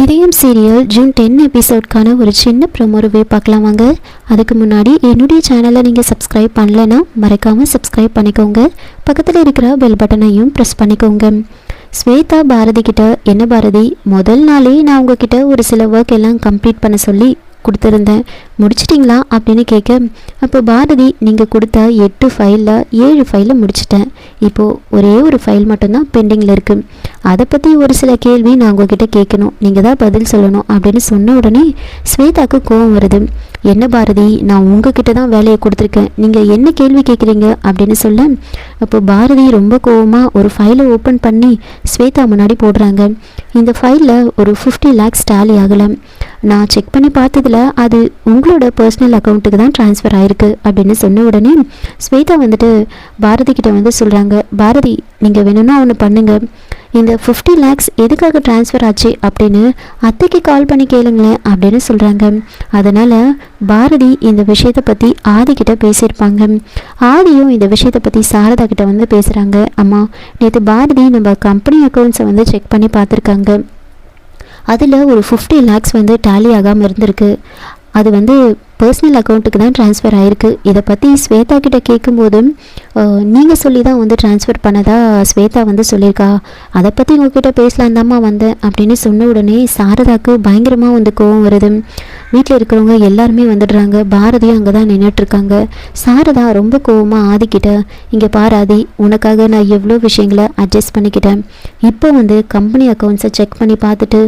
இதயம் serial June 10 எபிசோட்கான ஒரு சின்ன ப்ரோமோ ரிவ்யூ பார்க்கலாம் வாங்க. அதுக்கு முன்னாடி என்னுடைய சேனலை நீங்கள் சப்ஸ்கிரைப் பண்ணலைன்னா மறக்காமல் சப்ஸ்கிரைப் பண்ணிக்கோங்க. பக்கத்தில் இருக்கிற பெல் பட்டனையும் ப்ரெஸ் பண்ணிக்கோங்க. ஸ்வேதா பாரதி கிட்ட, என்ன பாரதி, முதல் நாளே நான் உங்ககிட்ட ஒரு சில ஒர்க் எல்லாம் கம்ப்ளீட் பண்ண சொல்லி கொடுத்துருந்தேன், முடிச்சிட்டிங்களா அப்படின்னு கேட்க, அப்போ பாரதி நீங்கள் கொடுத்த 8 ஃபைலில் 7 ஃபைலை முடிச்சிட்டேன், இப்போது ஒரே ஒரு ஃபைல் மட்டும்தான் பெண்டிங்கில் இருக்குது, அதை பற்றி ஒரு சில கேள்வி நான் உங்ககிட்ட கேட்கணும், நீங்கள் தான் பதில் சொல்லணும் அப்படின்னு சொன்ன உடனே ஸ்வேதாவுக்கு கோவம் வருது. என்ன பாரதி, நான் உங்ககிட்ட தான் வேலையை கொடுத்துருக்கேன், நீங்கள் என்ன கேள்வி கேட்குறீங்க அப்படின்னு சொல்ல, அப்போ பாரதி ரொம்ப கோவமாக ஒரு ஃபைலை ஓப்பன் பண்ணி ஸ்வேதா முன்னாடி போடுறாங்க. இந்த ஃபைலில் ஒரு 50 lakhs டேலி ஆகலை, நான் செக் பண்ணி பார்த்ததில் அது உங்களோட பர்சனல் அக்கௌண்ட்டுக்கு தான் ட்ரான்ஸ்ஃபர் ஆகிருக்கு அப்படின்னு சொன்ன உடனே ஸ்வேதா வந்துட்டு பாரதி கிட்ட வந்து சொல்கிறாங்க, பாரதி நீங்கள் வேணும்னா ஒன்று பண்ணுங்கள், இந்த 50 lakhs எதுக்காக ட்ரான்ஸ்ஃபர் ஆச்சு அப்படின்னு அத்தைக்கு கால் பண்ணி கேளுங்களேன் அப்படின்னு சொல்கிறாங்க. அதனால் பாரதி இந்த விஷயத்தை பற்றி ஆதிக்கிட்ட பேசியிருப்பாங்க. ஆதியும் இந்த விஷயத்தை பற்றி சாரதா கிட்ட வந்து பேசுகிறாங்க. அம்மா, நேற்று பாரதி நம்ம கம்பெனி அக்கௌண்ட்ஸை வந்து செக் பண்ணி பார்த்துருக்காங்க, அதில் ஒரு 50 lakhs வந்து டேலி ஆகாமல் இருந்திருக்கு, அது வந்து பர்சனல் அக்கௌண்ட்டுக்கு தான் ட்ரான்ஸ்ஃபர் ஆகிருக்கு. இதை பற்றி ஸ்வேதா கிட்ட கேட்கும்போது நீங்கள் சொல்லி தான் வந்து ட்ரான்ஸ்ஃபர் பண்ணதா ஸ்வேதா வந்து சொல்லியிருக்கா, அதை பற்றி உங்ககிட்ட பேசலாம் தாம்மா வந்தேன் அப்படின்னு சொன்ன உடனே சாரதாவுக்கு பயங்கரமாக வந்து கோவம் வருது. வீட்டில் இருக்கிறவங்க எல்லாருமே வந்துடுறாங்க. பாரதியும் அங்கே தான் நின்றுட்டுருக்காங்க. சாரதா ரொம்ப கோவமாக ஆதிக்கிட்ட, இங்கே பாராதி, உனக்காக நான் எவ்வளோ விஷயங்களை அட்ஜஸ்ட் பண்ணிக்கிட்டேன், இப்போ வந்து கம்பெனி அக்கௌண்ட்ஸை செக் பண்ணி பார்த்துட்டு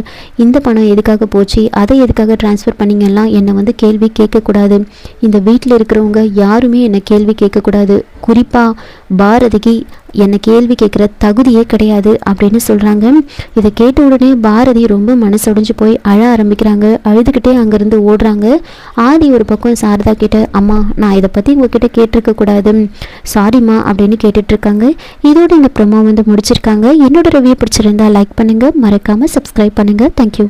இந்த பணம் எதுக்காக போச்சு, அதை எதுக்காக ட்ரான்ஸ்ஃபர் பண்ணிங்கலாம் என்னை வந்து கேள்வி கேட்கக்கூடாது, இந்த வீட்டில் இருக்கிறவங்க யாருமே என்னை கேள்வி கேட்கக்கூடாது, குறிப்பாக பாரதிக்கு என்னை கேள்வி கேட்குற தகுதியே கிடையாது அப்படின்னு சொல்கிறாங்க. இதை கேட்ட உடனே பாரதி ரொம்ப மனசொடைஞ்சு போய் அழ ஆரம்பிக்கிறாங்க. அழுதுகிட்டே அங்கேருந்து ஓடுறாங்க. ஆதி ஒரு பக்கம் சாரதா கிட்ட, அம்மா நான் இதை பற்றி உங்ககிட்ட கேட்டிருக்க கூடாது, சாரிம்மா அப்படின்னு கேட்டுட்ருக்காங்க. இதோட இந்த ப்ரோமோ வந்து முடிச்சிருக்காங்க. என்னோட ரிவ்யூ பிடிச்சிருந்தா லைக் பண்ணுங்கள், மறக்காமல் சப்ஸ்கிரைப் பண்ணுங்கள். தேங்க்யூ.